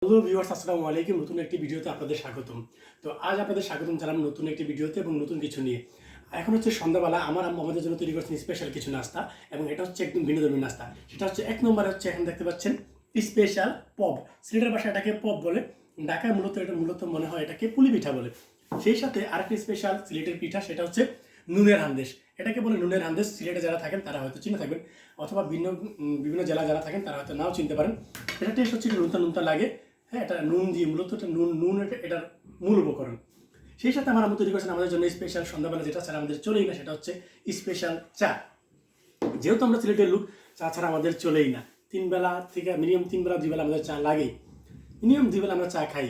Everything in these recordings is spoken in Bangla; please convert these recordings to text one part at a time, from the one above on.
হ্যালো ভিউয়ার্স, আসসালামু আলাইকুম। নতুন একটি ভিডিওতে আপনাদের স্বাগতম। তো আজ আপনাদের স্বাগতম জানালাম নতুন একটি ভিডিওতে এবং নতুন কিছু নিয়ে। এখন হচ্ছে সন্ধ্যাবেলা আমার আম্মু আমাদের জন্য তৈরি করছেন স্পেশাল কিছু নাস্তা এবং এটা হচ্ছে একদম ভিন্নধর্মী নাস্তা। সেটা হচ্ছে এক নম্বরে হচ্ছে এখন দেখতে পাচ্ছেন স্পেশাল পপ। সিলেটের ভাষায় এটাকে পপ বলে। ঢাকায় মূলত মনে হয় এটাকে পুলি পিঠা বলে। সেই সাথে আরেকটি স্পেশাল সিলেটের পিঠা সেটা হচ্ছে নুনের হান্দেশ। এটাকে বলে নুনের হান্দেশ। সিলেটে যারা থাকেন তারা হয়তো চিনে থাকবেন অথবা বিভিন্ন জেলা যারা থাকেন তারা হয়তো নাও চিনতে পারেন। এটা টেস্ট হচ্ছে একটু নুনতা নুনতা লাগে। হ্যাঁ, এটা নুন দিয়ে মূলত এটা নুন এটার মূল উপকরণ। সেই সাথে আমার আম্মু তৈরি করেছেন আমাদের জন্য স্পেশাল সন্ধ্যাবেলা যেটা ছাড়া আমাদের চলেই না, সেটা হচ্ছে স্পেশাল চা। যেহেতু আমরা সিলেটের লোক, চা ছাড়া আমাদের চলেই না। তিন বেলা থেকে মিনিমাম 3 বেলা 2 বেলা আমাদের চা লাগেই। মিনিমাম 2 বেলা আমরা চা খাই।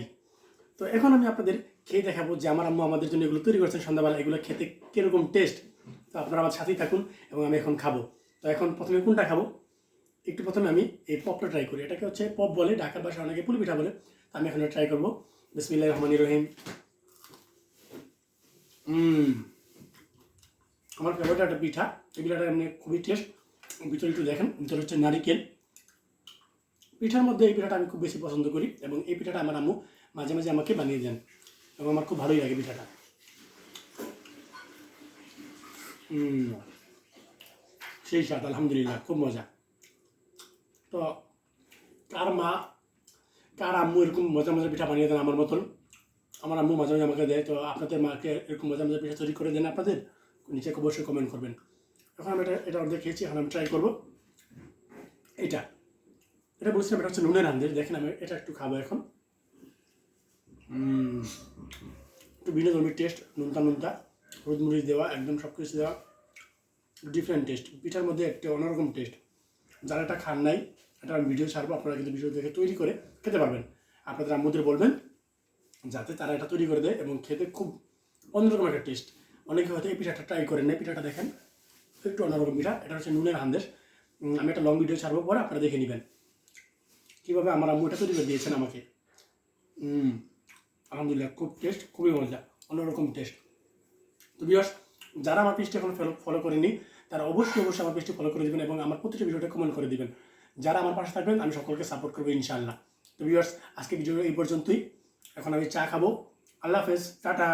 তো এখন আমি আপনাদের খেয়ে দেখাবো যে আমার আম্মু আমাদের জন্য এগুলো তৈরি করেছেন সন্ধ্যাবেলা, এগুলো খেতে কীরকম টেস্ট। তো আপনারা আমার সাথেই থাকুন এবং আমি এখন খাবো। তো এখন প্রথমে কোনটা খাবো? একটু প্রথমে আমি এই পপটা ট্রাই করি। এটাকে হচ্ছে পপ বলে, ঢাকার ভাষায় অনেকে পুলি পিঠা বলে। তো আমি এখন ট্রাই করবো। বিসমিল্লাহির রহমানির রহিম। আমার ফেভারিট একটা পিঠা। এই পিঠাটা এমনি খুবই টেস্ট। ভিতরে একটু দেখেন, ভিতরে হচ্ছে নারিকেল। পিঠার মধ্যে এই পিঠাটা আমি খুব বেশি পছন্দ করি এবং এই পিঠাটা আমার আম্মু মাঝে মাঝে আমাকে বানিয়ে দেন এবং আমার খুব ভালোই লাগে পিঠাটা। সেই স্বাদ, আলহামদুলিল্লাহ, খুব মজা। তো কার মা, কার আম্মু এরকম মজা মজা পিঠা বানিয়ে দেন আমার মতন? আমার আম্মু মাঝে মাঝে আমাকে দেয়। তো আপনাদের মাকে এরকম মজা মজা পিঠা তৈরি করে দেন আপনাদের? নিচে অবশ্যই কমেন্ট করবেন। এখন আমি এটা অর্ধেক খেয়েছি, এখন আমি ট্রাই করবো এটা। এটা বলছিলাম এটা হচ্ছে নুনের আন্দেজ। দেখেন আমি এটা একটু খাবো এখন। একটু ভিন্ন ধর্মীর টেস্ট, নুনতা নুনতা, হলুদ মরিচ দেওয়া, একদম সব কিছু দেওয়া, ডিফারেন্ট টেস্ট। পিঠার মধ্যে একটা অন্যরকম টেস্ট। যারা এটা খান নাই, এটা আমি ভিডিও ছাড়বো, আপনারা কিন্তু ভিডিও দেখে তৈরি করে খেতে পারবেন। আপনাদের আম্মুদের বলবেন যাতে তারা এটা তৈরি করে দেয় এবং খেতে খুব অন্যরকম একটা টেস্ট। অনেকে হয়তো এই পিঠাটা ট্রাই করেন না। পিঠাটা দেখেন একটু অন্যরকম পিঠা। এটা হচ্ছে নুনের হান্দেশ। আমি একটা লং ভিডিও ছাড়বো, পরে আপনারা দেখে নেবেন কীভাবে আমার আম্মু এটা তৈরি করে দিয়েছেন আমাকে। আলহামদুলিল্লাহ, খুব টেস্ট, খুবই মজা, অন্যরকম টেস্ট। তো ভিউয়ার্স, যারা আমার পেজটি এখন ফলো করেনি তারা অবশ্যই আমার পেজটি ফলো করে দেবেন এবং আমার প্রতিটা ভিডিওটা কমেন্ট করে দিবেন। যারা আমার পাশে থাকবেন আমি সকলকে সাপোর্ট করবো ইনশাআল্লাহ। তো ভিউয়ার্স, আজকে ভিডিও এই পর্যন্তই। এখন আমি চা খাবো। আল্লাহ হাফেজ, টাটা।